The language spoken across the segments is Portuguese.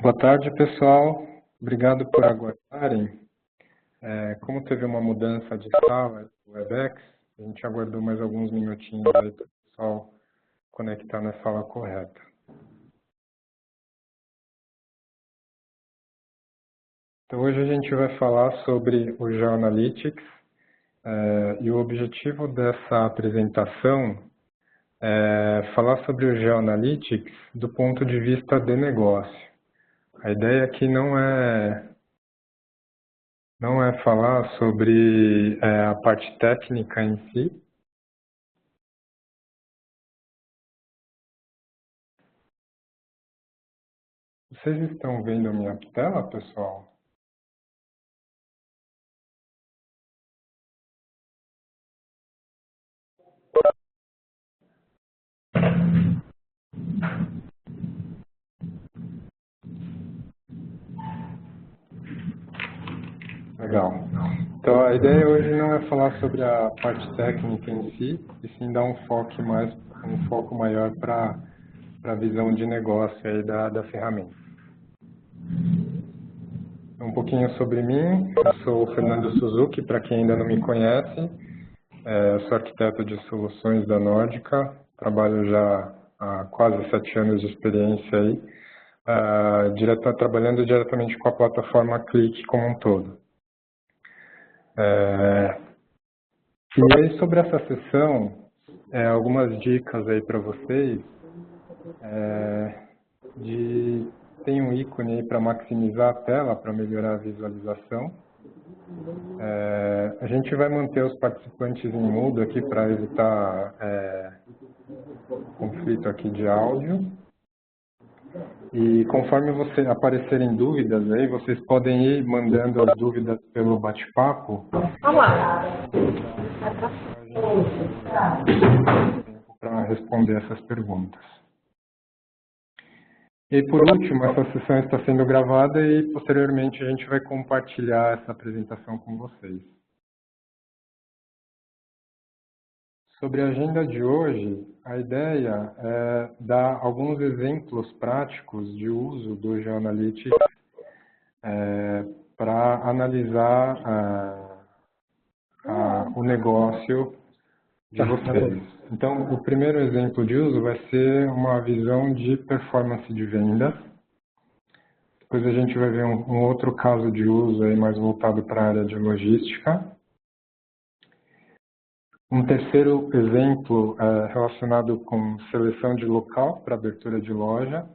Boa tarde, pessoal. Obrigado por aguardarem. Como teve uma mudança de sala do Webex, a gente aguardou mais alguns minutinhos aí para o pessoal conectar na sala correta. Então, hoje a gente vai falar sobre o GeoAnalytics e o objetivo dessa apresentação é falar sobre o GeoAnalytics do ponto de vista de negócio. A ideia aqui não é falar sobre a parte técnica em si. Vocês estão vendo a minha tela, pessoal? Legal. Então, a ideia hoje não é falar sobre a parte técnica em si, e sim dar um foco maior para a visão de negócio aí da ferramenta. Um pouquinho sobre mim, eu sou o Fernando Suzuki, para quem ainda não me conhece, sou arquiteto de soluções da Nórdica, trabalho já há quase 7 anos de experiência aí, trabalhando diretamente com a plataforma Click como um todo. E aí, sobre essa sessão, algumas dicas aí para vocês. Tem um ícone aí para maximizar a tela, para melhorar a visualização. A gente vai manter os participantes em mudo aqui para evitar conflito aqui de áudio. E conforme aparecerem dúvidas aí, vocês podem ir mandando as dúvidas pelo bate-papo. Para responder essas perguntas. E por último, essa sessão está sendo gravada e posteriormente a gente vai compartilhar essa apresentação com vocês. Sobre a agenda de hoje, a ideia é dar alguns exemplos práticos de uso do GeoAnalytics para analisar o negócio de vocês. Então, o primeiro exemplo de uso vai ser uma visão de performance de vendas. Depois a gente vai ver um outro caso de uso aí mais voltado para a área de logística. Um terceiro exemplo relacionado com seleção de local para abertura de loja.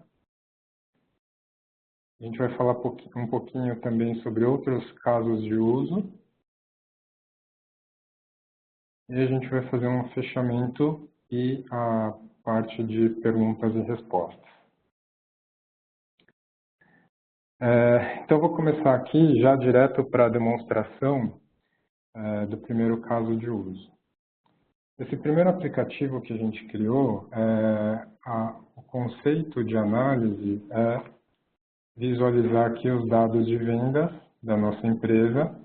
A gente vai falar um pouquinho também sobre outros casos de uso. E a gente vai fazer um fechamento e a parte de perguntas e respostas. Então, eu vou começar aqui já direto para a demonstração do primeiro caso de uso. Esse primeiro aplicativo que a gente criou, o conceito de análise é visualizar aqui os dados de vendas da nossa empresa,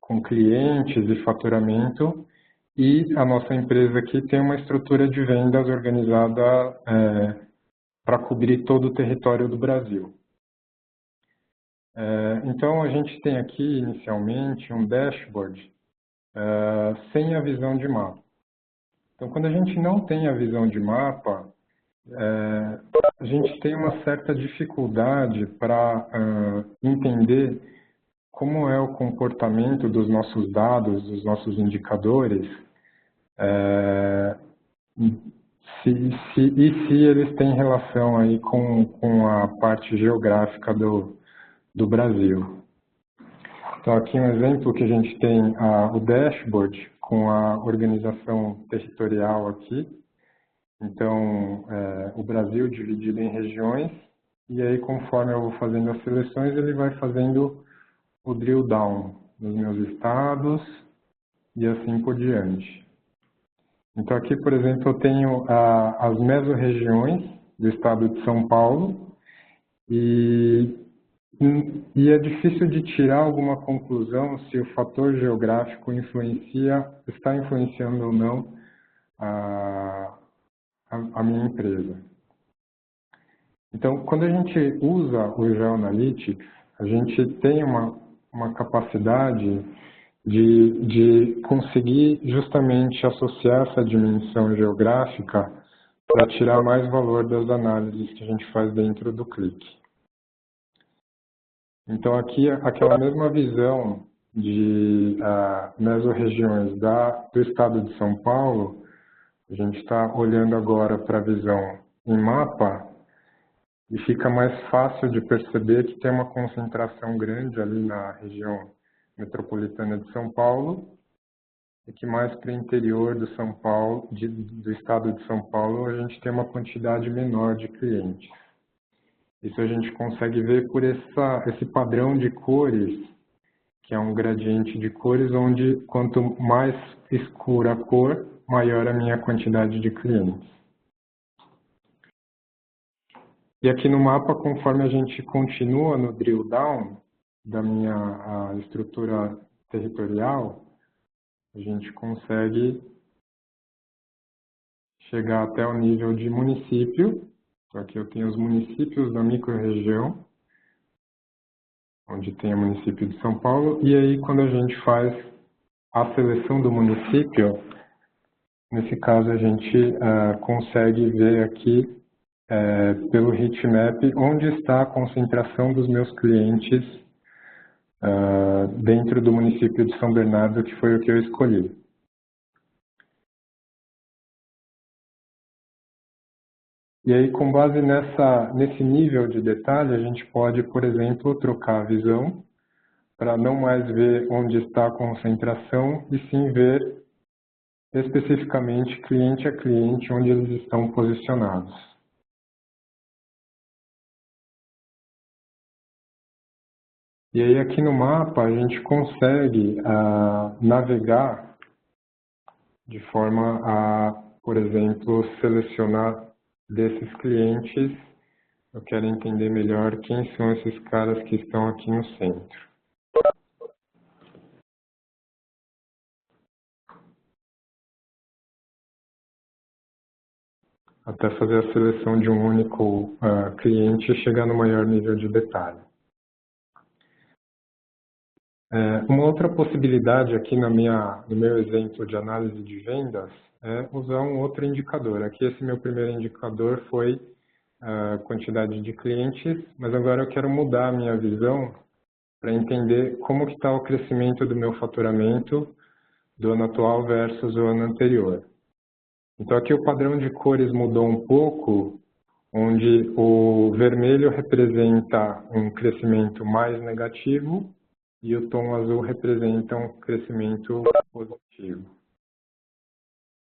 com clientes e faturamento, e a nossa empresa aqui tem uma estrutura de vendas organizada para cobrir todo o território do Brasil. Então, a gente tem aqui, inicialmente, um dashboard sem a visão de mapa. Então, quando a gente não tem a visão de mapa, a gente tem uma certa dificuldade para entender como é o comportamento dos nossos dados, dos nossos indicadores, se eles têm relação aí com a parte geográfica do Brasil. Então, aqui um exemplo que a gente tem o dashboard com a organização territorial aqui. Então, o Brasil dividido em regiões, e aí conforme eu vou fazendo as seleções, ele vai fazendo o drill down nos meus estados e assim por diante. Então, aqui, por exemplo, eu tenho as mesorregiões do estado de São Paulo, e é difícil de tirar alguma conclusão se o fator geográfico está influenciando ou não a minha empresa. Então, quando a gente usa o GeoAnalytics, a gente tem uma capacidade de conseguir justamente associar essa dimensão geográfica para tirar mais valor das análises que a gente faz dentro do clique. Então, aqui, aquela mesma visão de mesorregiões do estado de São Paulo, a gente está olhando agora para a visão em mapa e fica mais fácil de perceber que tem uma concentração grande ali na região metropolitana de São Paulo e que mais para o interior do São Paulo, do estado de São Paulo, a gente tem uma quantidade menor de clientes. Isso a gente consegue ver por esse padrão de cores, que é um gradiente de cores, onde quanto mais escura a cor, maior a minha quantidade de clientes. E aqui no mapa, conforme a gente continua no drill down da minha estrutura territorial, a gente consegue chegar até o nível de município. Então, aqui eu tenho os municípios da microrregião, onde tem o município de São Paulo. E aí, quando a gente faz a seleção do município, nesse caso a gente consegue ver aqui, pelo heatmap, onde está a concentração dos meus clientes dentro do município de São Bernardo, que foi o que eu escolhi. E aí, com base nesse nível de detalhe, a gente pode, por exemplo, trocar a visão para não mais ver onde está a concentração, e sim ver especificamente cliente a cliente onde eles estão posicionados. E aí aqui no mapa a gente consegue navegar de forma a, por exemplo, selecionar desses clientes. Eu quero entender melhor quem são esses caras que estão aqui no centro. Até fazer a seleção de um único cliente e chegar no maior nível de detalhe. Uma outra possibilidade aqui no meu exemplo de análise de vendas é usar um outro indicador. Aqui esse meu primeiro indicador foi a quantidade de clientes, mas agora eu quero mudar a minha visão para entender como que está o crescimento do meu faturamento do ano atual versus o ano anterior. Então aqui o padrão de cores mudou um pouco, onde o vermelho representa um crescimento mais negativo e o tom azul representa um crescimento positivo.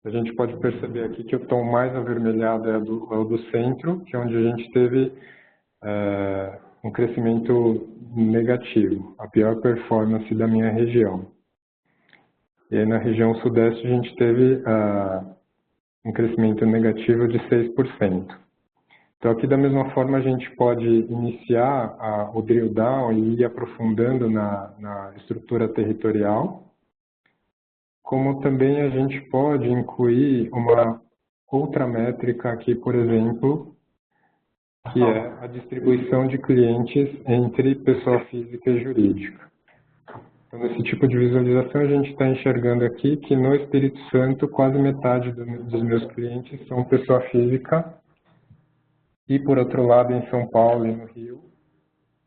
A gente pode perceber aqui que o tom mais avermelhado é o do centro, que é onde a gente teve um crescimento negativo, a pior performance da minha região. E aí na região sudeste a gente teve um crescimento negativo de 6%. Então, aqui da mesma forma, a gente pode iniciar o drill down e ir aprofundando na estrutura territorial, como também a gente pode incluir uma outra métrica aqui, por exemplo, que é a distribuição de clientes entre pessoa física e jurídica. Então, nesse tipo de visualização, a gente está enxergando aqui que no Espírito Santo, quase metade dos meus clientes são pessoa física. E, por outro lado, em São Paulo e no Rio,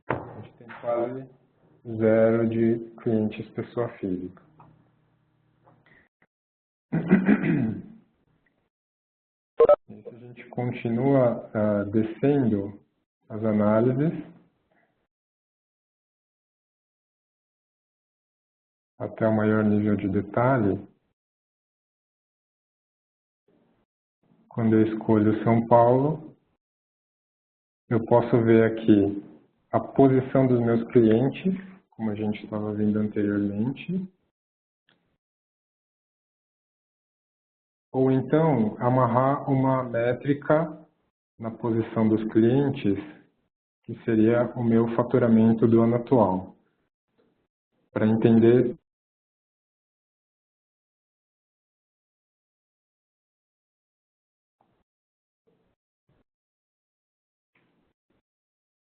a gente tem quase zero de clientes pessoa física. E se a gente continua descendo as análises até o maior nível de detalhe, quando eu escolho São Paulo, eu posso ver aqui a posição dos meus clientes, como a gente estava vendo anteriormente, ou então amarrar uma métrica na posição dos clientes, que seria o meu faturamento do ano atual, para entender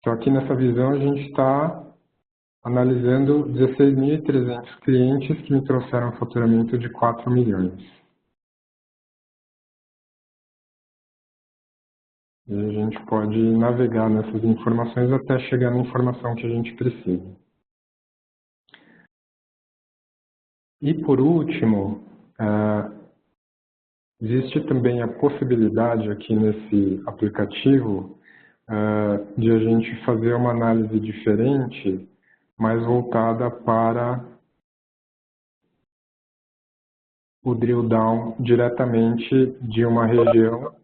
Então, aqui nessa visão, a gente está analisando 16.300 clientes que me trouxeram um faturamento de 4 milhões. E a gente pode navegar nessas informações até chegar na informação que a gente precisa. E, por último, existe também a possibilidade aqui nesse aplicativo de a gente fazer uma análise diferente, mais voltada para o drill down diretamente de uma região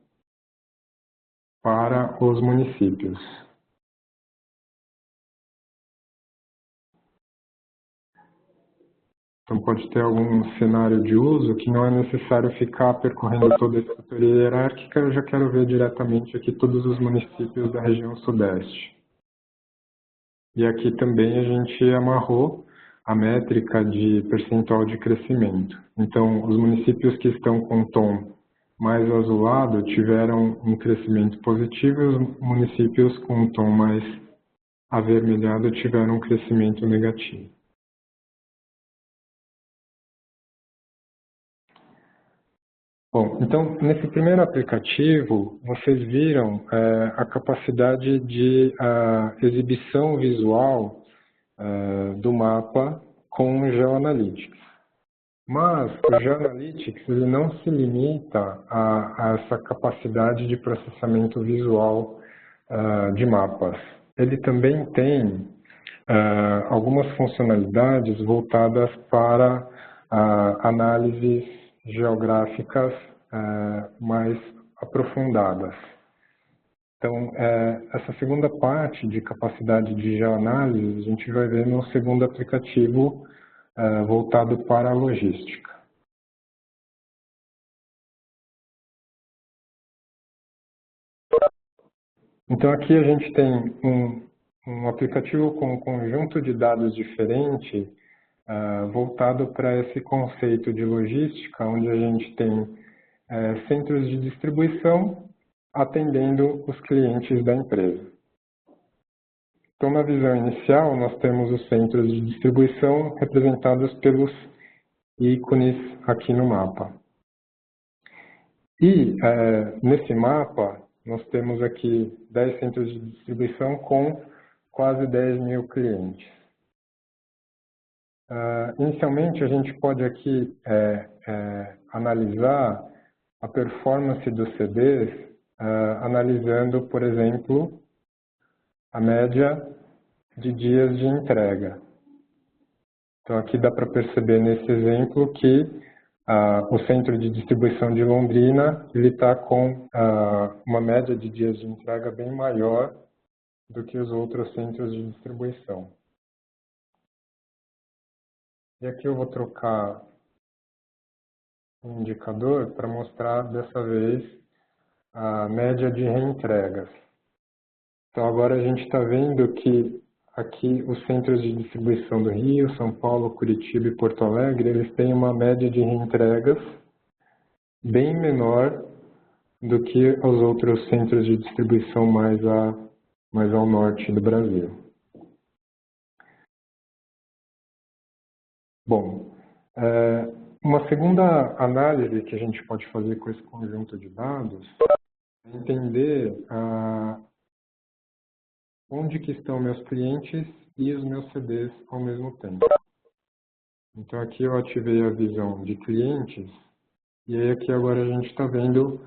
para os municípios. Então, pode ter algum cenário de uso que não é necessário ficar percorrendo toda a estrutura hierárquica, eu já quero ver diretamente aqui todos os municípios da região sudeste. E aqui também a gente amarrou a métrica de percentual de crescimento. Então, os municípios que estão com tom mais azulado tiveram um crescimento positivo e os municípios com um tom mais avermelhado tiveram um crescimento negativo. Bom, então, nesse primeiro aplicativo, vocês viram a capacidade de exibição visual do mapa com o GeoAnalytics. Mas o GeoAnalytics ele não se limita a essa capacidade de processamento visual de mapas. Ele também tem algumas funcionalidades voltadas para análises geográficas mais aprofundadas. Então, essa segunda parte de capacidade de geoanálise, a gente vai ver no segundo aplicativo voltado para a logística. Então, aqui a gente tem um aplicativo com um conjunto de dados diferente voltado para esse conceito de logística, onde a gente tem centros de distribuição atendendo os clientes da empresa. Então, na visão inicial, nós temos os centros de distribuição representados pelos ícones aqui no mapa. E, nesse mapa, nós temos aqui 10 centros de distribuição com quase 10 mil clientes. Inicialmente, a gente pode aqui analisar a performance dos CDs, analisando, por exemplo, a média de dias de entrega. Então, aqui dá para perceber nesse exemplo que o centro de distribuição de Londrina está com uma média de dias de entrega bem maior do que os outros centros de distribuição. E aqui eu vou trocar um indicador para mostrar dessa vez a média de reentregas. Então agora a gente está vendo que aqui os centros de distribuição do Rio, São Paulo, Curitiba e Porto Alegre, eles têm uma média de reentregas bem menor do que os outros centros de distribuição mais ao norte do Brasil. Bom, uma segunda análise que a gente pode fazer com esse conjunto de dados é entender onde que estão meus clientes e os meus CDs ao mesmo tempo. Então aqui eu ativei a visão de clientes e aí aqui agora a gente está vendo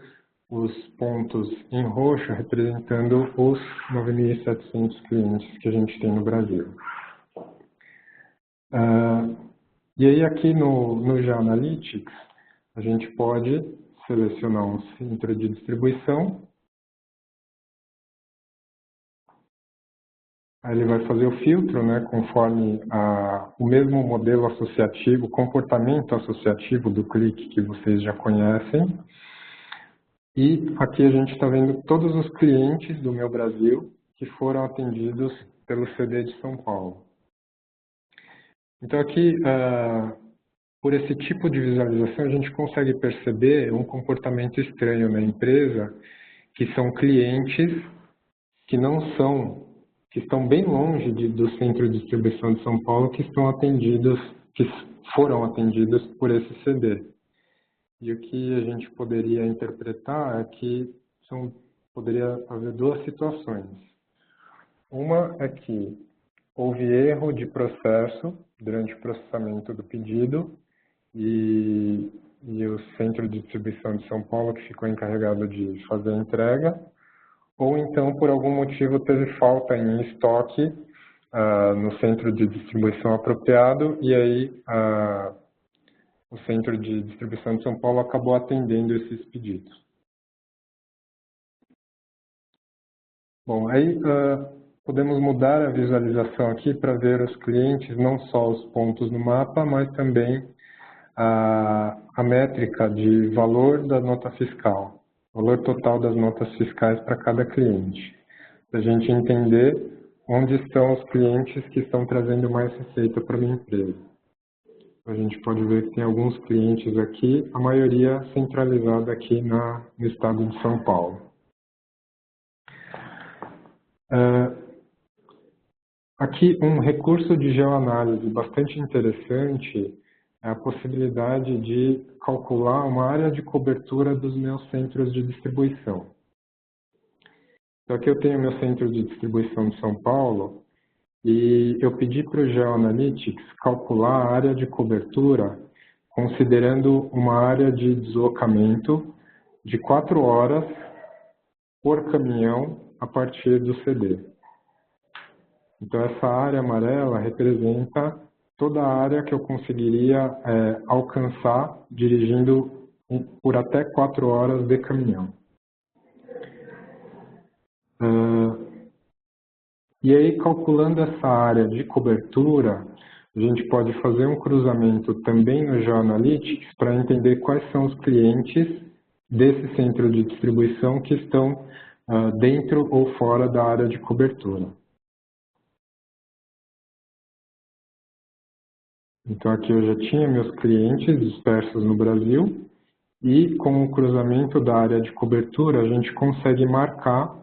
os pontos em roxo representando os 9.700 clientes que a gente tem no Brasil. E aí aqui no GeoAnalytics, a gente pode selecionar um centro de distribuição. Aí ele vai fazer o filtro, né, conforme o mesmo modelo associativo, comportamento associativo do clique que vocês já conhecem. E aqui a gente está vendo todos os clientes do Meu Brasil que foram atendidos pelo CD de São Paulo. Então aqui, por esse tipo de visualização, a gente consegue perceber um comportamento estranho na empresa, que são clientes que não são que estão bem longe do centro de distribuição de São Paulo, que foram atendidos por esse CD. E o que a gente poderia interpretar é que poderia haver duas situações. Uma é que houve erro de processo durante o processamento do pedido e o centro de distribuição de São Paulo, que ficou encarregado de fazer a entrega, ou então, por algum motivo, teve falta em estoque no centro de distribuição apropriado, e aí o centro de distribuição de São Paulo acabou atendendo esses pedidos. Bom, aí podemos mudar a visualização aqui para ver os clientes, não só os pontos no mapa, mas também a métrica de valor da nota fiscal, valor total das notas fiscais para cada cliente, para a gente entender onde estão os clientes que estão trazendo mais receita para a minha empresa. A gente pode ver que tem alguns clientes aqui, a maioria centralizada aqui no estado de São Paulo. Aqui um recurso de geoanálise bastante interessante é a possibilidade de calcular uma área de cobertura dos meus centros de distribuição. Então aqui eu tenho meu centro de distribuição de São Paulo e eu pedi para o GeoAnalytics calcular a área de cobertura considerando uma área de deslocamento de 4 horas por caminhão a partir do CD. Então essa área amarela representa toda a área que eu conseguiria alcançar dirigindo por até 4 horas de caminhão. E aí, calculando essa área de cobertura, a gente pode fazer um cruzamento também no GeoAnalytics para entender quais são os clientes desse centro de distribuição que estão dentro ou fora da área de cobertura. Então aqui eu já tinha meus clientes dispersos no Brasil e com o cruzamento da área de cobertura a gente consegue marcar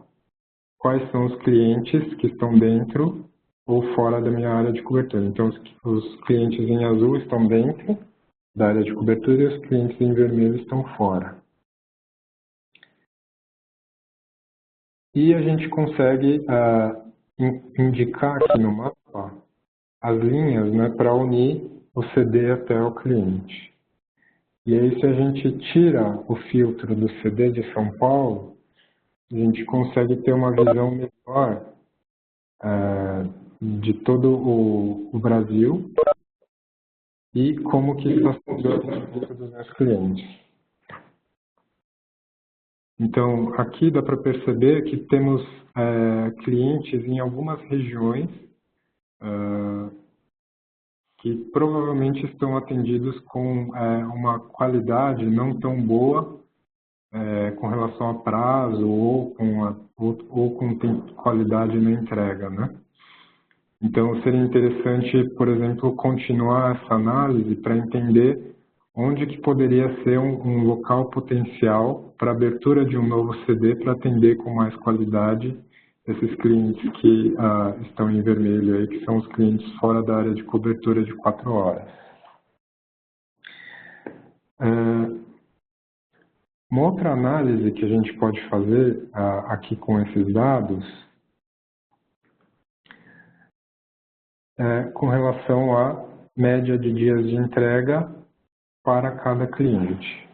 quais são os clientes que estão dentro ou fora da minha área de cobertura. Então os clientes em azul estão dentro da área de cobertura e os clientes em vermelho estão fora. E a gente consegue indicar aqui no mapa as linhas, né, para unir o CD até o cliente. E aí, se a gente tira o filtro do CD de São Paulo, a gente consegue ter uma visão melhor de todo o Brasil e como que está sendo o atendimento dos meus clientes. Então, aqui dá para perceber que temos clientes em algumas regiões que provavelmente estão atendidos com uma qualidade não tão boa com relação a prazo ou com qualidade na entrega, né? Então, seria interessante, por exemplo, continuar essa análise para entender onde que poderia ser um local potencial para abertura de um novo CD para atender com mais qualidade esses clientes que estão em vermelho aí, que são os clientes fora da área de cobertura de 4 horas. Uma outra análise que a gente pode fazer aqui com esses dados é com relação à média de dias de entrega para cada cliente.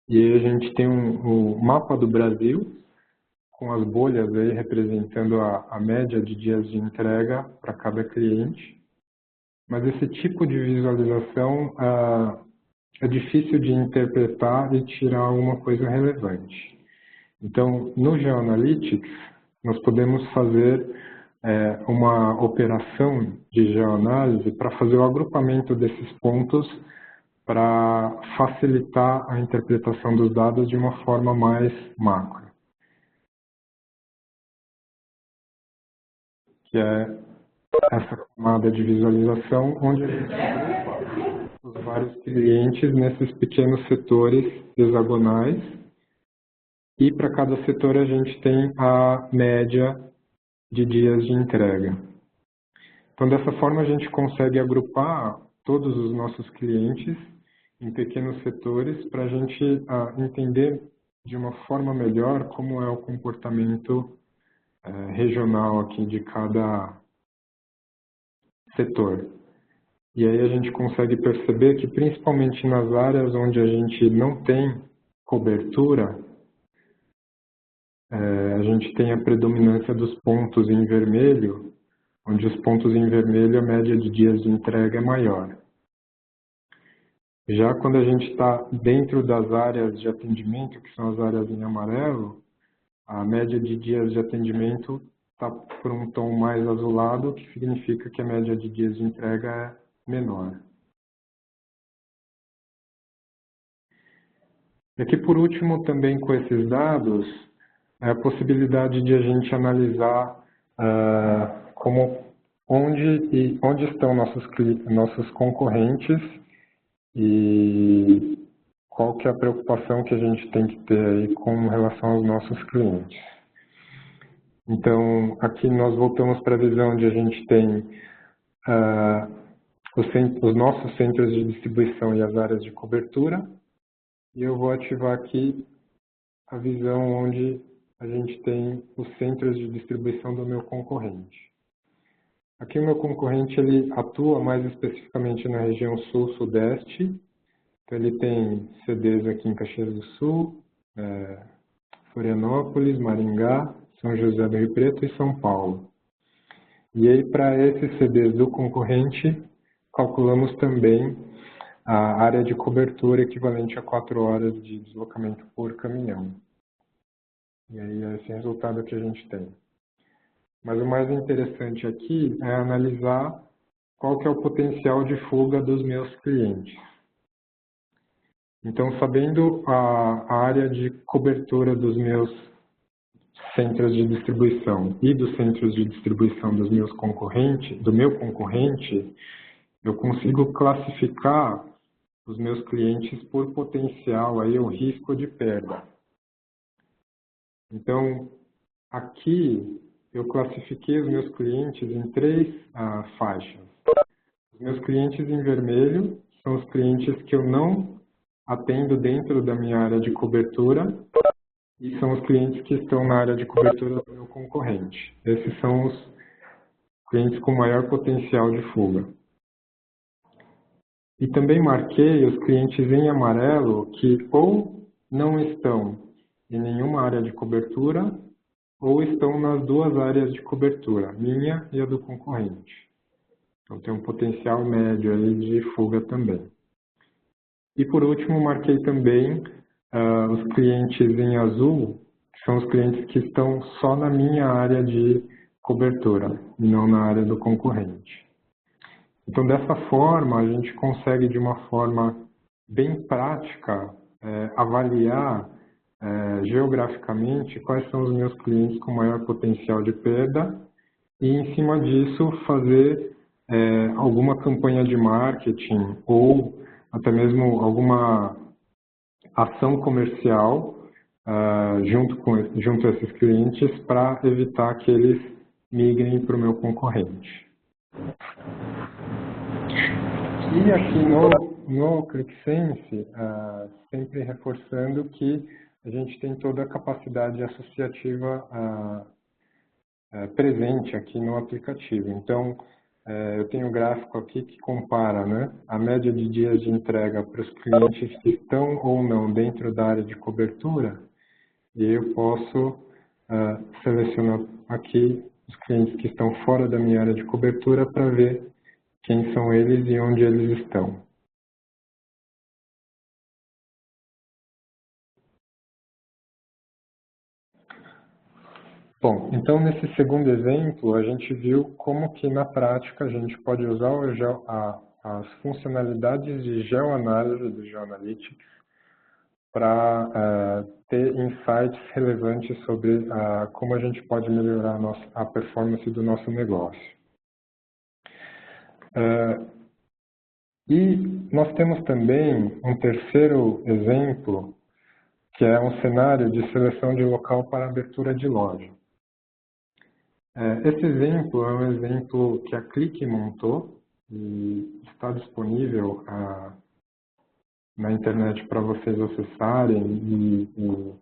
E aí a gente tem um mapa do Brasil, com as bolhas aí representando a média de dias de entrega para cada cliente. Mas esse tipo de visualização é difícil de interpretar e tirar alguma coisa relevante. Então, no GeoAnalytics, nós podemos fazer uma operação de geoanálise para fazer o agrupamento desses pontos para facilitar a interpretação dos dados de uma forma mais macro, que é essa camada de visualização, onde a gente agrupa os vários clientes nesses pequenos setores hexagonais E para cada setor a gente tem a média de dias de entrega. Então, dessa forma, a gente consegue agrupar todos os nossos clientes em pequenos setores para a gente entender de uma forma melhor como é o comportamento regional aqui de cada setor. E aí a gente consegue perceber que, principalmente nas áreas onde a gente não tem cobertura, a gente tem a predominância dos pontos em vermelho, onde os pontos em vermelho a média de dias de entrega é maior. Já quando a gente está dentro das áreas de atendimento, que são as áreas em amarelo, a média de dias de atendimento está por um tom mais azulado, que significa que a média de dias de entrega é menor. E aqui, por último, também com esses dados, é a possibilidade de a gente analisar onde estão nossos concorrentes e qual que é a preocupação que a gente tem que ter aí com relação aos nossos clientes. Então, aqui nós voltamos para a visão onde a gente tem os nossos centros de distribuição e as áreas de cobertura, e eu vou ativar aqui a visão onde a gente tem os centros de distribuição do meu concorrente. Aqui o meu concorrente ele atua mais especificamente na região sul-sudeste, então ele tem CDs aqui em Caxias do Sul, Florianópolis, Maringá, São José do Rio Preto e São Paulo. E aí para esses CDs do concorrente, calculamos também a área de cobertura equivalente a 4 horas de deslocamento por caminhão. E aí é esse resultado que a gente tem. Mas o mais interessante aqui é analisar qual que é o potencial de fuga dos meus clientes. Então, sabendo a área de cobertura dos meus centros de distribuição e dos centros de distribuição dos meus concorrentes, do meu concorrente, eu consigo classificar os meus clientes por potencial aí, o risco de perda. Então, aqui eu classifiquei os meus clientes em 3 faixas. Os meus clientes em vermelho são os clientes que eu não atendo dentro da minha área de cobertura e são os clientes que estão na área de cobertura do meu concorrente. Esses são os clientes com maior potencial de fuga. E também marquei os clientes em amarelo que ou não estão em nenhuma área de cobertura ou estão nas 2 áreas de cobertura, minha e a do concorrente. Então tem um potencial médio aí de fuga também. E por último, marquei também os clientes em azul, que são os clientes que estão só na minha área de cobertura e não na área do concorrente. Então, dessa forma, a gente consegue, de uma forma bem prática, avaliar geograficamente quais são os meus clientes com maior potencial de perda e, em cima disso, fazer alguma campanha de marketing ou até mesmo alguma ação comercial junto a esses clientes para evitar que eles migrem para o meu concorrente. E aqui no ClickSense, sempre reforçando que a gente tem toda a capacidade associativa presente aqui no aplicativo. Então, eu tenho um gráfico aqui que compara, né, a média de dias de entrega para os clientes que estão ou não dentro da área de cobertura, e eu posso selecionar aqui os clientes que estão fora da minha área de cobertura para ver quem são eles e onde eles estão. Bom, então nesse segundo exemplo, a gente viu como que na prática a gente pode usar as funcionalidades de geoanálise do GeoAnalytics para ter insights relevantes sobre como a gente pode melhorar a performance do nosso negócio. E nós temos também um terceiro exemplo, que é um cenário de seleção de local para abertura de loja. Esse exemplo é um exemplo que a Click montou e está disponível na internet para vocês acessarem e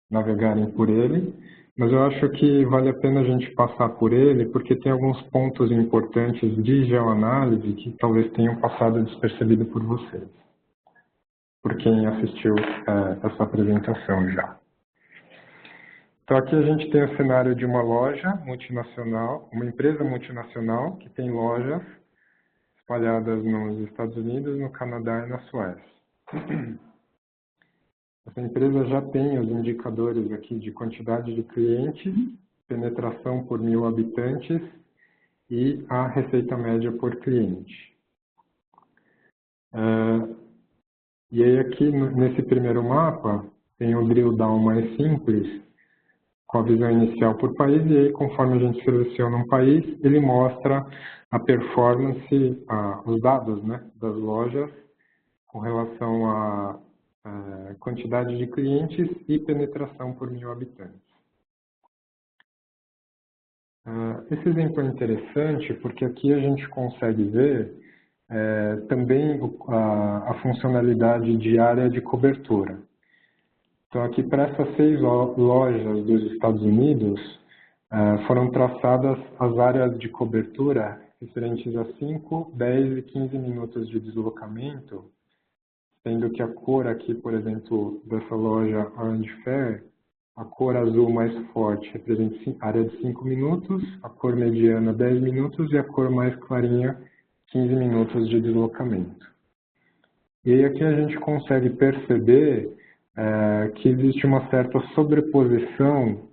navegarem por ele, mas eu acho que vale a pena a gente passar por ele porque tem alguns pontos importantes de geoanálise que talvez tenham passado despercebido por vocês, por quem assistiu essa apresentação já. Então aqui a gente tem o cenário de uma loja multinacional, uma empresa multinacional que tem lojas espalhadas nos Estados Unidos, no Canadá e na Suécia. Essa empresa já tem os indicadores aqui de quantidade de clientes, penetração por 1000 habitantes e a receita média por cliente. E aí aqui nesse primeiro mapa tem o drill down mais simples, com a visão inicial por país, e aí conforme a gente seleciona um país, ele mostra a performance, os dados, né, das lojas com relação à quantidade de clientes e penetração por 1000 habitantes. Esse exemplo é interessante porque aqui a gente consegue ver também a funcionalidade de área de cobertura. Então aqui para essas 6 lojas dos Estados Unidos foram traçadas as áreas de cobertura referentes a 5, 10 e 15 minutos de deslocamento, sendo que a cor aqui, por exemplo, dessa loja Orange Fair, a cor azul mais forte representa a área de 5 minutos, a cor mediana 10 minutos e a cor mais clarinha 15 minutos de deslocamento. E aí aqui a gente consegue perceber que existe uma certa sobreposição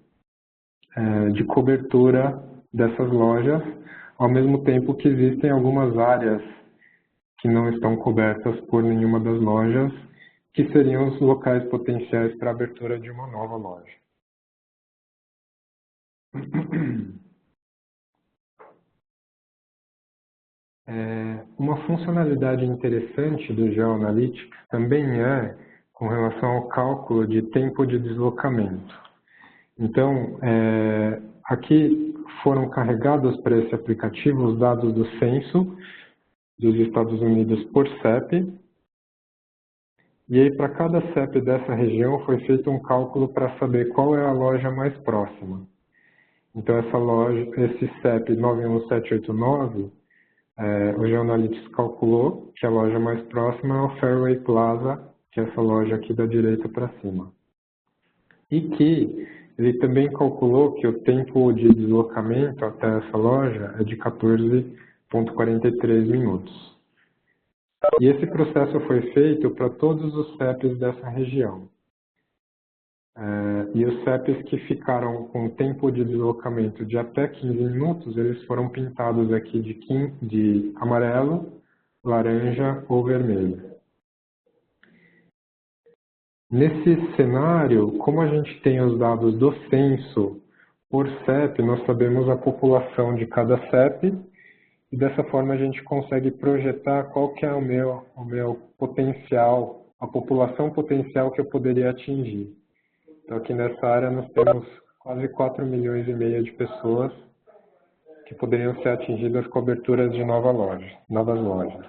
de cobertura dessas lojas, ao mesmo tempo que existem algumas áreas que não estão cobertas por nenhuma das lojas, que seriam os locais potenciais para a abertura de uma nova loja. Uma funcionalidade interessante do GeoAnalytics também é com relação ao cálculo de tempo de deslocamento. Então, aqui foram carregados para esse aplicativo os dados do censo dos Estados Unidos por CEP, e aí para cada CEP dessa região foi feito um cálculo para saber qual é a loja mais próxima. Então esse CEP 91789, o GeoAnalytics calculou que a loja mais próxima é o Fairway Plaza, que é essa loja aqui da direita para cima. E que ele também calculou que o tempo de deslocamento até essa loja é de 14,43 minutos. E esse processo foi feito para todos os CEPs dessa região. E os CEPs que ficaram com tempo de deslocamento de até 15 minutos, eles foram pintados aqui de amarelo, laranja ou vermelho. Nesse cenário, como a gente tem os dados do censo por CEP, nós sabemos a população de cada CEP, e dessa forma a gente consegue projetar qual que é o meu potencial, a população potencial que eu poderia atingir. Então aqui nessa área nós temos quase 4,5 milhões de pessoas que poderiam ser atingidas com aberturas de novas lojas.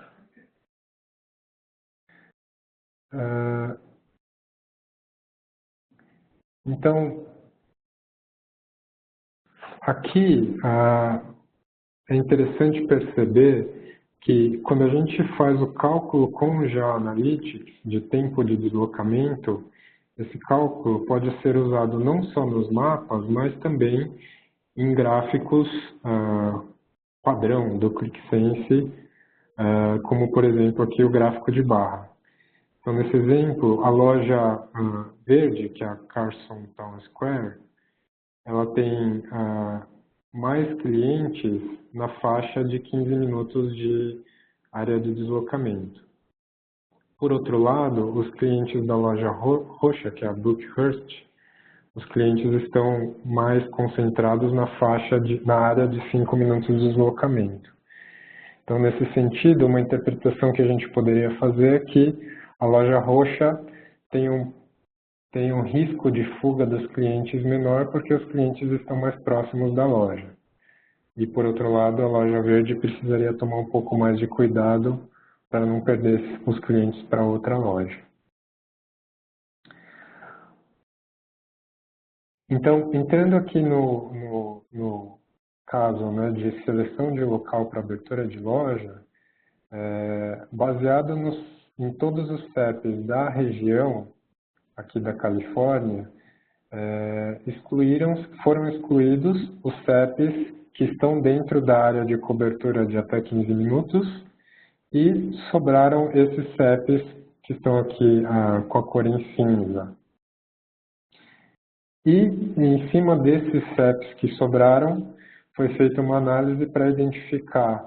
Então, aqui é interessante perceber que quando a gente faz o cálculo com o GeoAnalytics de tempo de deslocamento, esse cálculo pode ser usado não só nos mapas, mas também em gráficos padrão do ClickSense, como por exemplo aqui o gráfico de barra. Então nesse exemplo, a loja verde, que é a Carson Town Square, ela tem mais clientes na faixa de 15 minutos de área de deslocamento. Por outro lado, os clientes da loja roxa, que é a Brookhurst, os clientes estão mais concentrados na área de 5 minutos de deslocamento. Então, nesse sentido, uma interpretação que a gente poderia fazer é que a loja roxa tem tem um risco de fuga dos clientes menor porque os clientes estão mais próximos da loja. E, por outro lado, a loja verde precisaria tomar um pouco mais de cuidado para não perder os clientes para outra loja. Então, entrando aqui no caso, né, de seleção de local para abertura de loja, baseado em todos os CEPs da região aqui da Califórnia, foram excluídos os CEPs que estão dentro da área de cobertura de até 15 minutos e sobraram esses CEPs que estão aqui com a cor em cinza. E em cima desses CEPs que sobraram, foi feita uma análise para identificar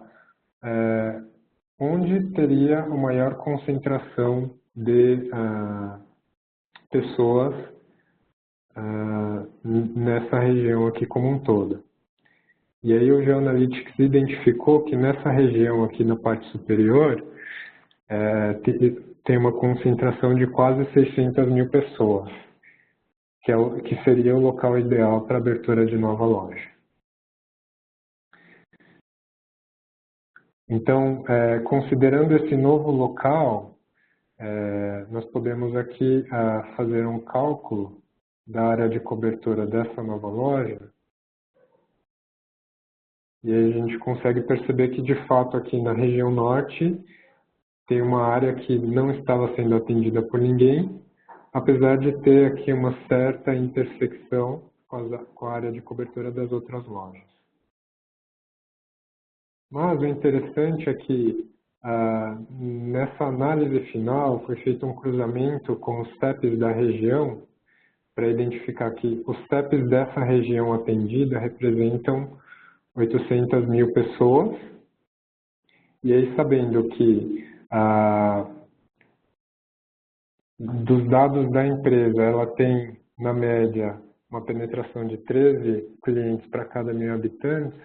onde teria a maior concentração de pessoas nessa região aqui como um todo. E aí o GeoAnalytics identificou que nessa região aqui na parte superior tem uma concentração de quase 600 mil pessoas, que seria o local ideal para abertura de nova loja. Então, considerando esse novo local, nós podemos aqui fazer um cálculo da área de cobertura dessa nova loja. E aí a gente consegue perceber que, de fato, aqui na região norte, tem uma área que não estava sendo atendida por ninguém, apesar de ter aqui uma certa intersecção com a área de cobertura das outras lojas. Mas o interessante é que, nessa análise final, foi feito um cruzamento com os CEPs da região para identificar que os CEPs dessa região atendida representam 800 mil pessoas. E aí, sabendo que dos dados da empresa, ela tem, na média, uma penetração de 13 clientes para cada 1.000 habitantes,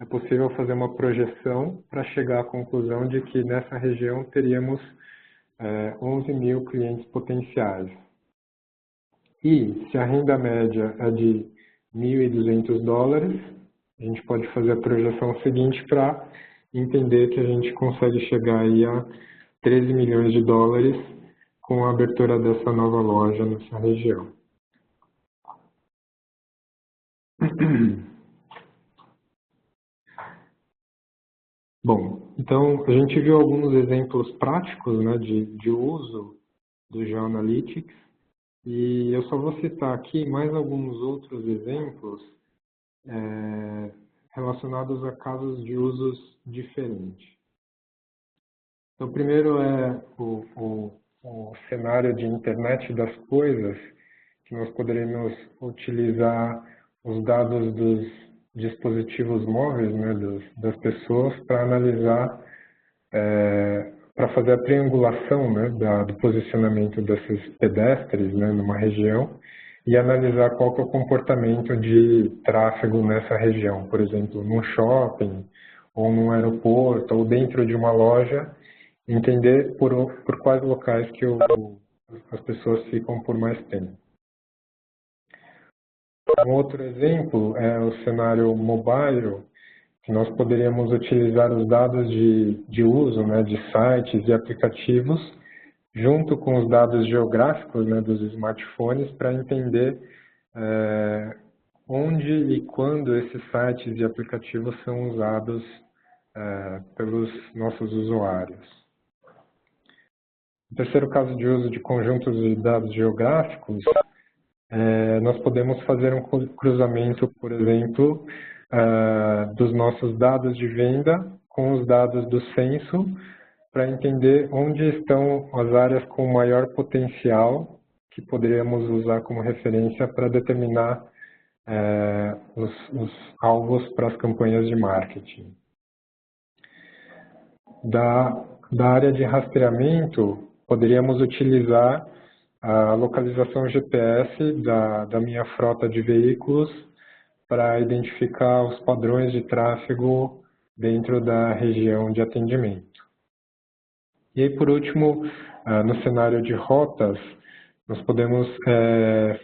é possível fazer uma projeção para chegar à conclusão de que nessa região teríamos 11 mil clientes potenciais. E se a renda média é de $1.200, a gente pode fazer a projeção seguinte para entender que a gente consegue chegar aí a 13 milhões de dólares com a abertura dessa nova loja nessa região. Bom, então a gente viu alguns exemplos práticos, né, de uso do GeoAnalytics e eu só vou citar aqui mais alguns outros exemplos relacionados a casos de usos diferentes. Então, primeiro é o cenário de internet das coisas, que nós poderíamos utilizar os dados dos dispositivos móveis, né, das pessoas, para analisar, para fazer a triangulação, né, do posicionamento desses pedestres, né, numa região, e analisar qual que é o comportamento de tráfego nessa região, por exemplo, num shopping, ou num aeroporto, ou dentro de uma loja, entender por quais locais que as pessoas ficam por mais tempo. Um outro exemplo é o cenário mobile, que nós poderíamos utilizar os dados de uso, né, de sites e aplicativos, junto com os dados geográficos, né, dos smartphones, para entender onde e quando esses sites e aplicativos são usados pelos nossos usuários. No terceiro caso de uso de conjuntos de dados geográficos, nós podemos fazer um cruzamento, por exemplo, dos nossos dados de venda com os dados do censo, para entender onde estão as áreas com maior potencial que poderíamos usar como referência para determinar os alvos para as campanhas de marketing. Da área de rastreamento, poderíamos utilizar a localização GPS da minha frota de veículos para identificar os padrões de tráfego dentro da região de atendimento. E aí, por último, no cenário de rotas, nós podemos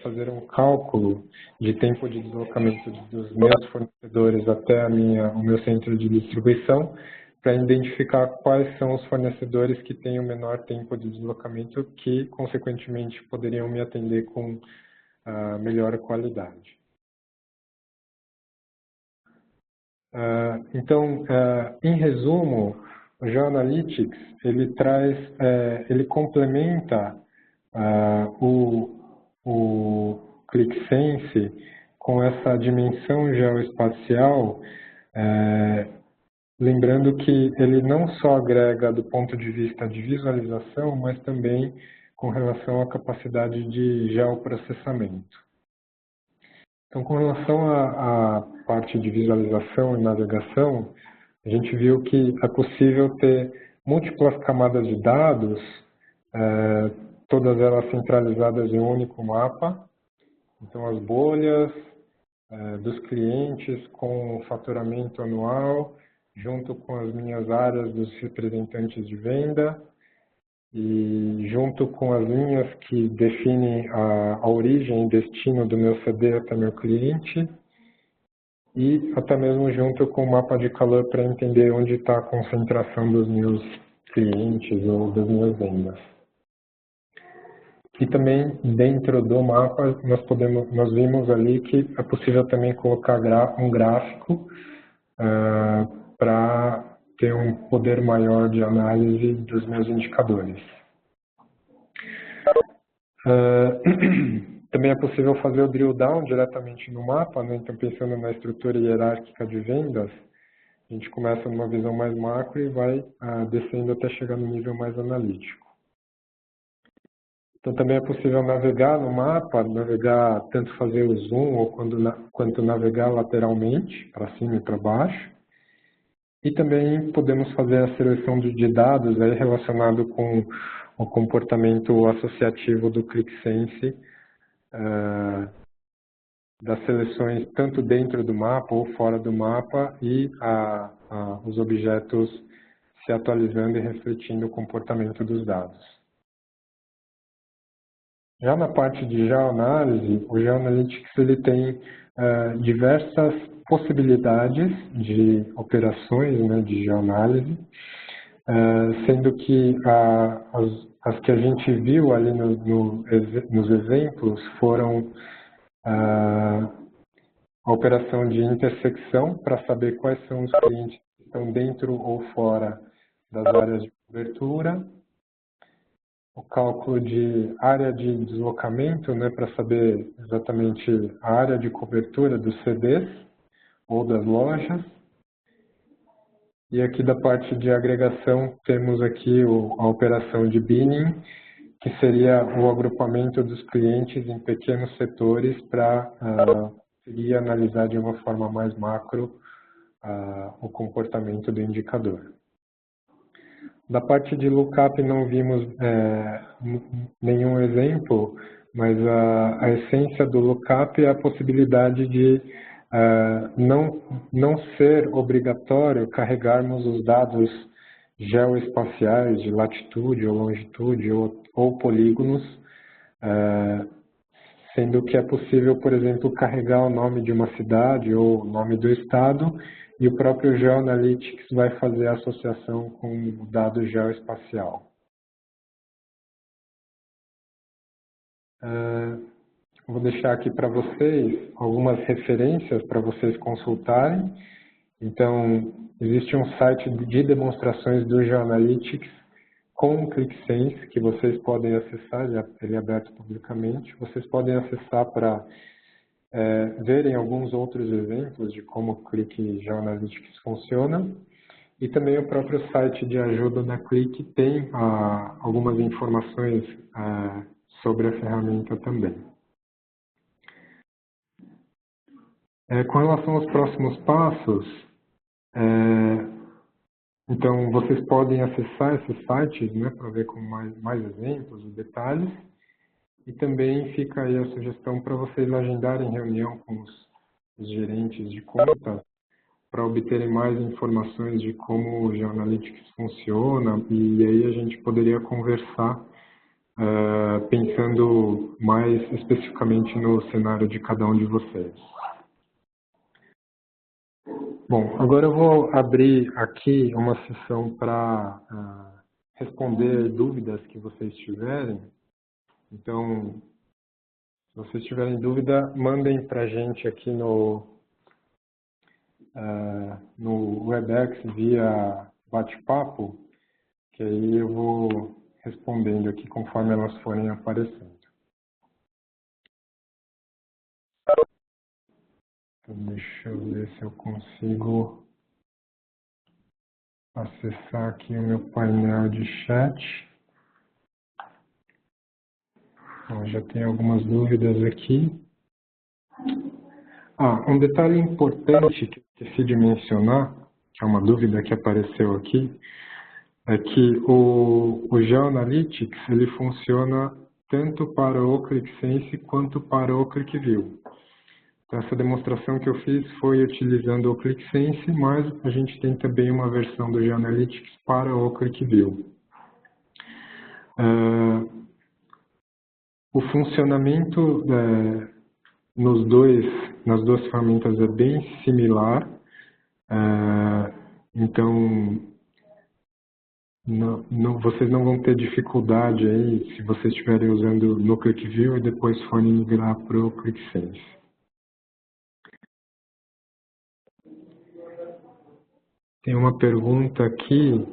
fazer um cálculo de tempo de deslocamento dos meus fornecedores até o meu centro de distribuição, para identificar quais são os fornecedores que têm o menor tempo de deslocamento, que, consequentemente, poderiam me atender com melhor qualidade. Então, em resumo, o GeoAnalytics, ele complementa o ClickSense com essa dimensão geoespacial, lembrando que ele não só agrega do ponto de vista de visualização, mas também com relação à capacidade de geoprocessamento. Então, com relação à parte de visualização e navegação, a gente viu que é possível ter múltiplas camadas de dados, todas elas centralizadas em um único mapa. Então, as bolhas dos clientes com o faturamento anual, junto com as minhas áreas dos representantes de venda, e junto com as linhas que definem a origem e destino do meu CD até meu cliente, e até mesmo junto com o mapa de calor para entender onde está a concentração dos meus clientes ou das minhas vendas. E também dentro do mapa nós vimos ali que é possível também colocar um gráfico para ter um poder maior de análise dos meus indicadores. Também é possível fazer o drill down diretamente no mapa, né? Então, pensando na estrutura hierárquica de vendas, a gente começa numa visão mais macro e vai descendo até chegar no nível mais analítico. Então, também é possível navegar no mapa, tanto fazer o zoom ou quanto navegar lateralmente, para cima e para baixo. E também podemos fazer a seleção de dados aí relacionado com o comportamento associativo do ClickSense, das seleções tanto dentro do mapa ou fora do mapa e os objetos se atualizando e refletindo o comportamento dos dados. Já na parte de geoanálise, o GeoAnalytics ele tem diversas possibilidades de operações, né, de geoanálise, sendo que as que a gente viu ali nos exemplos foram a operação de intersecção para saber quais são os clientes que estão dentro ou fora das áreas de cobertura, o cálculo de área de deslocamento, né, para saber exatamente a área de cobertura dos CDs ou das lojas. E aqui da parte de agregação temos aqui a operação de binning, que seria o agrupamento dos clientes em pequenos setores para conseguir analisar de uma forma mais macro o comportamento do indicador. Da parte de lookup não vimos nenhum exemplo, mas a essência do lookup é a possibilidade de não ser obrigatório carregarmos os dados geoespaciais de latitude ou longitude ou polígonos, sendo que é possível, por exemplo, carregar o nome de uma cidade ou o nome do estado, e o próprio GeoAnalytics vai fazer a associação com o dado geoespacial. Vou deixar aqui para vocês algumas referências para vocês consultarem. Então, existe um site de demonstrações do GeoAnalytics com o ClickSense, que vocês podem acessar, ele é aberto publicamente. Vocês podem acessar para verem alguns outros exemplos de como o Click GeoAnalytics funciona. E também o próprio site de ajuda da Click tem algumas informações sobre a ferramenta também. Com relação aos próximos passos, então vocês podem acessar esses sites, né, para ver com mais exemplos e detalhes. E também fica aí a sugestão para vocês agendarem reunião com os gerentes de conta para obterem mais informações de como o GeoAnalytics funciona, e aí a gente poderia conversar pensando mais especificamente no cenário de cada um de vocês. Bom, agora eu vou abrir aqui uma sessão para responder dúvidas que vocês tiverem. Então, se vocês tiverem dúvida, mandem para a gente aqui no Webex via bate-papo, que aí eu vou respondendo aqui conforme elas forem aparecendo. Então, deixa eu ver se eu consigo acessar aqui o meu painel de chat. Bom, já tem algumas dúvidas aqui. Um detalhe importante que eu esqueci de mencionar, que é uma dúvida que apareceu aqui, é que o GeoAnalytics ele funciona tanto para o ClickSense quanto para o QlikView. Então, essa demonstração que eu fiz foi utilizando o ClickSense, mas a gente tem também uma versão do GeoAnalytics para o QlikView. O funcionamento nas duas ferramentas é bem similar, então vocês não vão ter dificuldade aí se vocês estiverem usando no QlikView e depois forem migrar para o ClickSense. Tem uma pergunta aqui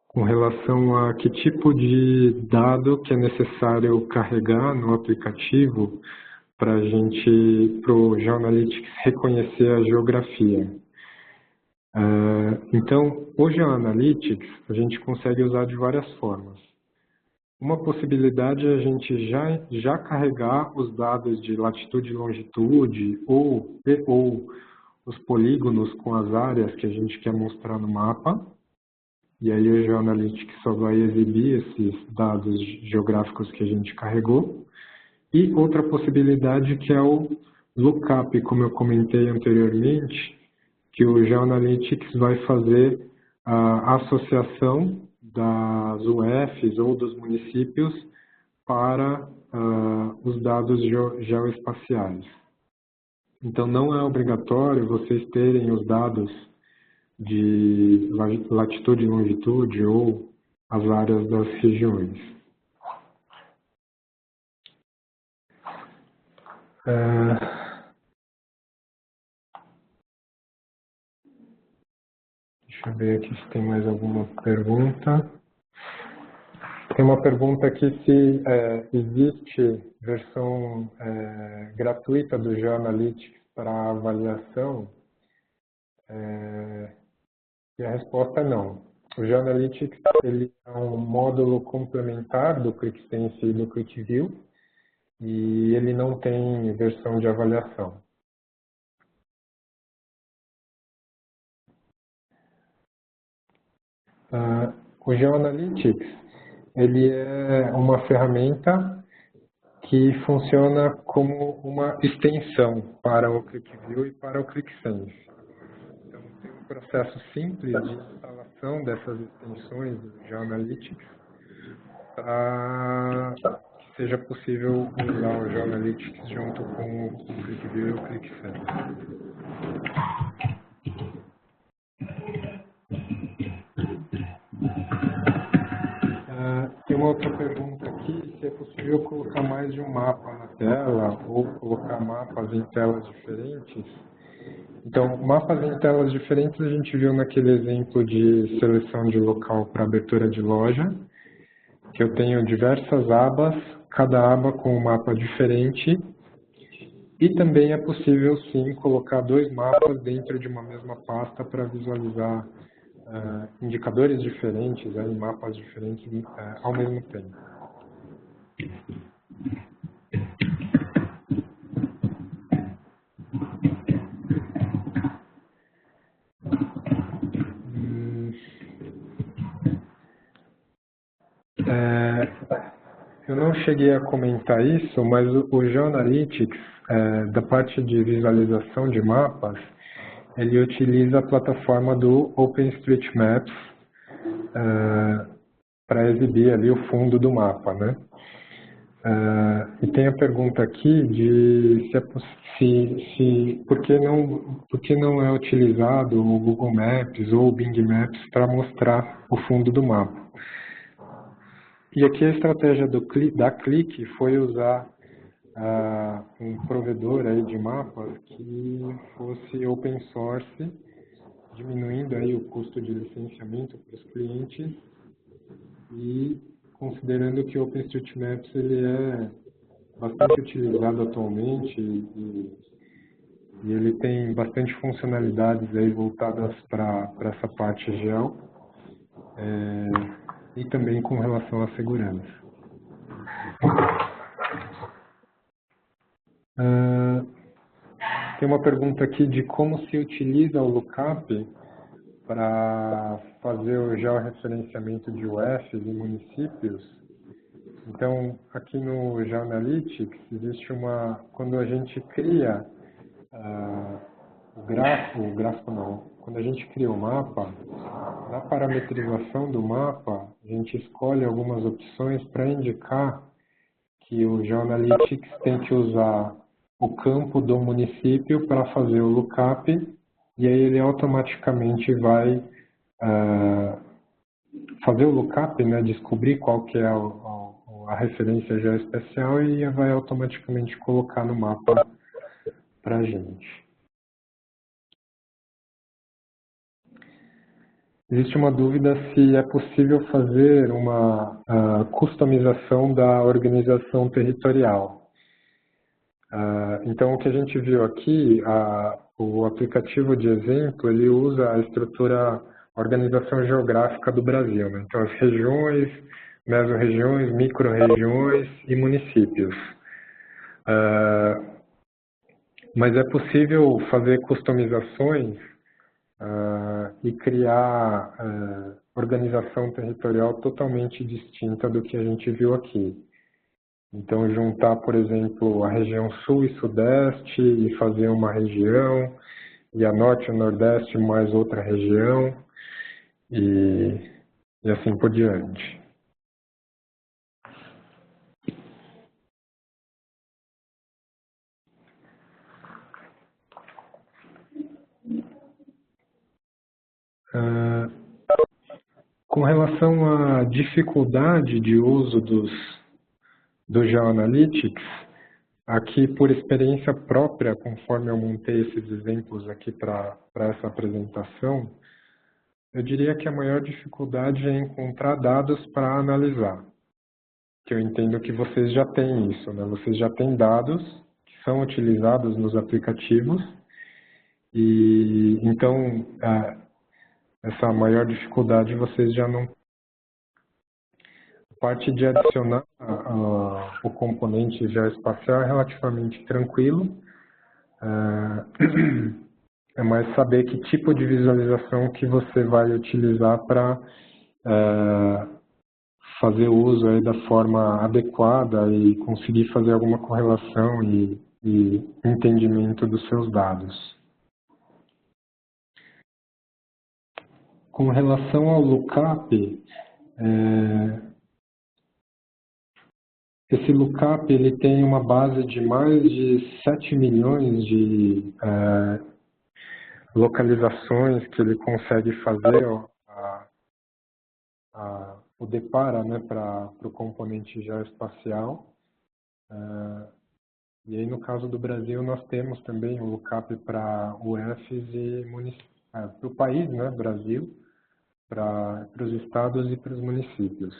com relação a que tipo de dado que é necessário carregar no aplicativo para o GeoAnalytics reconhecer a geografia. Então, o GeoAnalytics a gente consegue usar de várias formas. Uma possibilidade é a gente já carregar os dados de latitude e longitude ou os polígonos com as áreas que a gente quer mostrar no mapa. E aí o GeoAnalytics só vai exibir esses dados geográficos que a gente carregou. E outra possibilidade que é o lookup, como eu comentei anteriormente, que o GeoAnalytics vai fazer a associação das UFs ou dos municípios para os dados geoespaciais. Então, não é obrigatório vocês terem os dados de latitude e longitude ou as áreas das regiões. Deixa eu ver aqui se tem mais alguma pergunta. Tem uma pergunta aqui se existe versão gratuita do GeoAnalytics para avaliação. E a resposta é não. O GeoAnalytics ele é um módulo complementar do ClickSense e do QlikView e ele não tem versão de avaliação. O GeoAnalytics ele é uma ferramenta que funciona como uma extensão para o QlikView e para o ClickSense. Então, tem um processo simples de instalação dessas extensões do GeoAnalytics para que seja possível usar o GeoAnalytics junto com o QlikView e o ClickSense. Tem uma outra pergunta aqui, se é possível colocar mais de um mapa na tela ou colocar mapas em telas diferentes. Então, mapas em telas diferentes a gente viu naquele exemplo de seleção de local para abertura de loja, que eu tenho diversas abas, cada aba com um mapa diferente, e também é possível sim colocar dois mapas dentro de uma mesma pasta para visualizar indicadores diferentes, mapas diferentes ao mesmo tempo. Eu não cheguei a comentar isso, mas o GeoAnalytics, da parte de visualização de mapas, ele utiliza a plataforma do OpenStreetMaps para exibir ali o fundo do mapa, né? E tem a pergunta aqui de por que não é utilizado o Google Maps ou o Bing Maps para mostrar o fundo do mapa. E aqui a estratégia da Click foi usar um provedor aí de mapas que fosse open source, diminuindo aí o custo de licenciamento para os clientes e considerando que o OpenStreetMaps ele é bastante utilizado atualmente e ele tem bastante funcionalidades aí voltadas para essa parte geo e também com relação à segurança. Tem uma pergunta aqui de como se utiliza o lookup para fazer o georreferenciamento de UFs e municípios. Então, aqui no GeoAnalytics, existe quando a gente cria quando a gente cria o mapa, na parametrização do mapa, a gente escolhe algumas opções para indicar que o GeoAnalytics tem que usar o campo do município para fazer o lookup, e aí ele automaticamente vai fazer o lookup, né, descobrir qual que é a referência geoespacial e vai automaticamente colocar no mapa para a gente. Existe uma dúvida se é possível fazer uma customização da organização territorial. Então, o que a gente viu aqui, o aplicativo de exemplo, ele usa a estrutura organização geográfica do Brasil, né? Então, as regiões, mesorregiões, micro-regiões e municípios. Mas é possível fazer customizações e criar organização territorial totalmente distinta do que a gente viu aqui. Então, juntar, por exemplo, a região sul e sudeste e fazer uma região, e a norte e nordeste mais outra região, e assim por diante. Com relação à dificuldade de uso do GeoAnalytics, aqui por experiência própria, conforme eu montei esses exemplos aqui para essa apresentação, eu diria que a maior dificuldade é encontrar dados para analisar. Que eu entendo que vocês já têm isso, né? Vocês já têm dados que são utilizados nos aplicativos e então essa maior dificuldade vocês já não. A parte de adicionar o componente geoespacial é relativamente tranquilo. É mais saber que tipo de visualização que você vai utilizar para fazer uso aí da forma adequada e conseguir fazer alguma correlação e entendimento dos seus dados. Com relação ao lookup, esse lookup ele tem uma base de mais de 7 milhões de localizações que ele consegue fazer o depara, né, para o componente geoespacial. E aí, no caso do Brasil, nós temos também o lookup para UFs e para o país, né, Brasil, para os estados e para os municípios.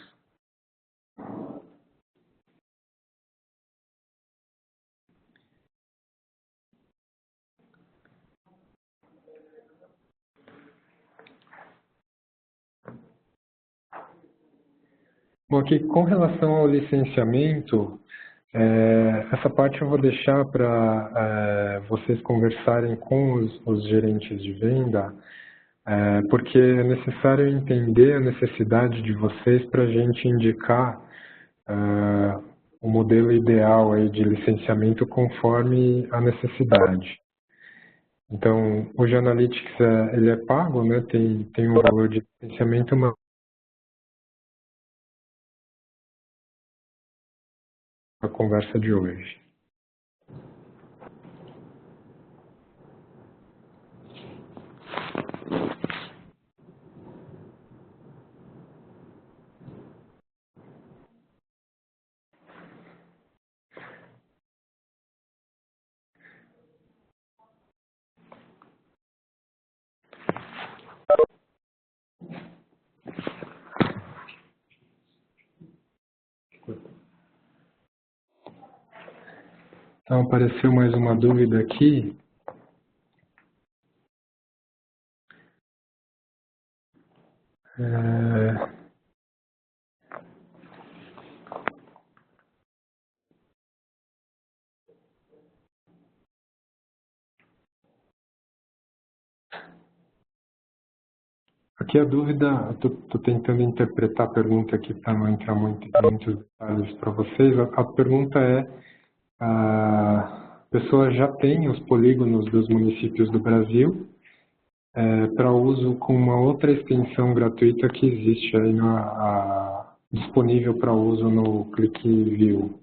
Bom, aqui com relação ao licenciamento, essa parte eu vou deixar para vocês conversarem com os gerentes de venda, porque é necessário entender a necessidade de vocês para a gente indicar o modelo ideal aí de licenciamento conforme a necessidade. Então, o GeoAnalytics ele é pago, né? Tem um valor de licenciamento, mas a conversa de hoje. Então, apareceu mais uma dúvida aqui. Aqui a dúvida, estou tentando interpretar a pergunta aqui para não entrar muito em muitos detalhes para vocês. A pergunta é, a pessoa já tem os polígonos dos municípios do Brasil para uso com uma outra extensão gratuita que existe aí disponível para uso no ClickView.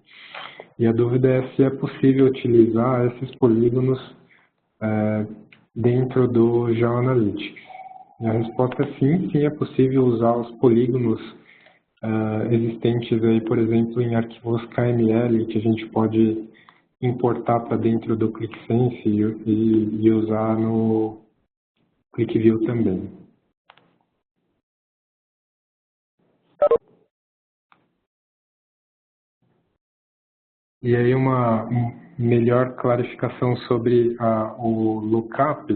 E a dúvida é se é possível utilizar esses polígonos dentro do GeoAnalytics. E a resposta é sim, sim é possível usar os polígonos existentes aí, por exemplo, em arquivos KML, que a gente pode importar para dentro do ClickSense e usar no ClickView também. E aí uma melhor clarificação sobre o lookup.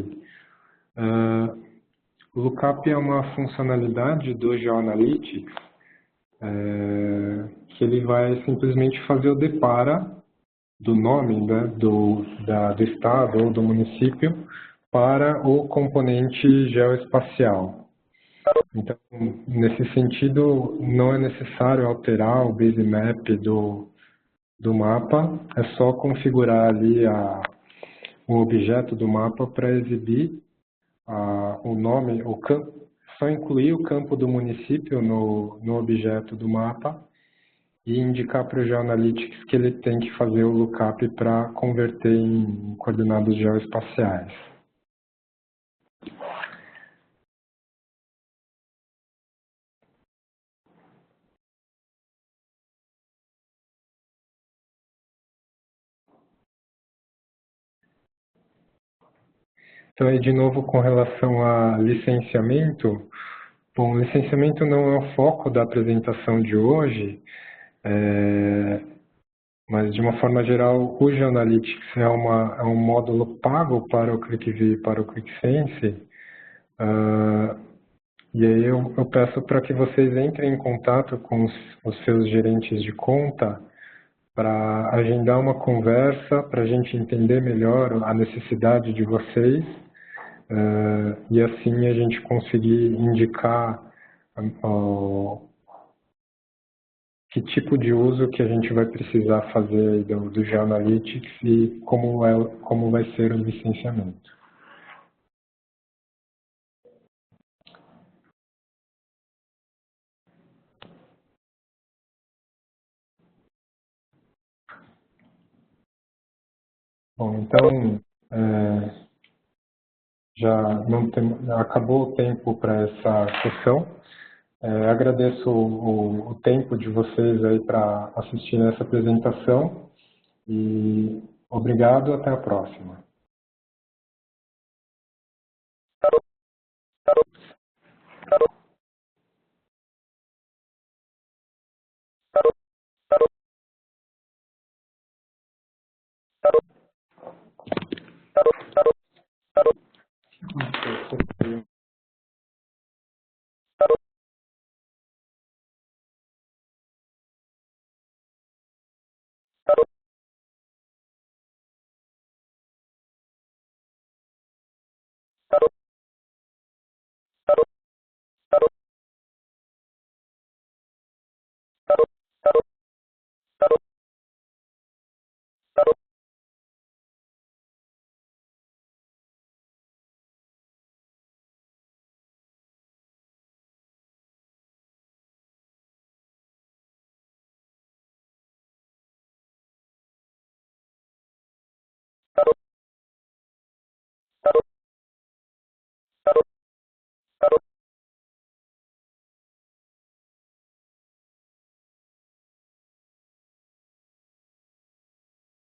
O lookup é uma funcionalidade do GeoAnalytics que ele vai simplesmente fazer o depara do nome, né, do estado ou do município para o componente geoespacial. Então, nesse sentido, não é necessário alterar o basemap do mapa, é só configurar ali o objeto do mapa para exibir o nome, o campo, só incluir o campo do município no objeto do mapa e indicar para o GeoAnalytics que ele tem que fazer o lookup para converter em coordenadas geoespaciais. Então, aí, de novo, com relação a licenciamento, bom, licenciamento não é o foco da apresentação de hoje, mas, de uma forma geral, o GeoAnalytics é um módulo pago para o ClickView e para o ClickSense. E aí eu peço para que vocês entrem em contato com os seus gerentes de conta para agendar uma conversa, para a gente entender melhor a necessidade de vocês e assim a gente conseguir indicar que tipo de uso que a gente vai precisar fazer do GeoAnalytics e como vai ser o licenciamento. Bom, então, acabou o tempo para essa sessão. Agradeço o tempo de vocês aí para assistir essa apresentação e obrigado, até a próxima.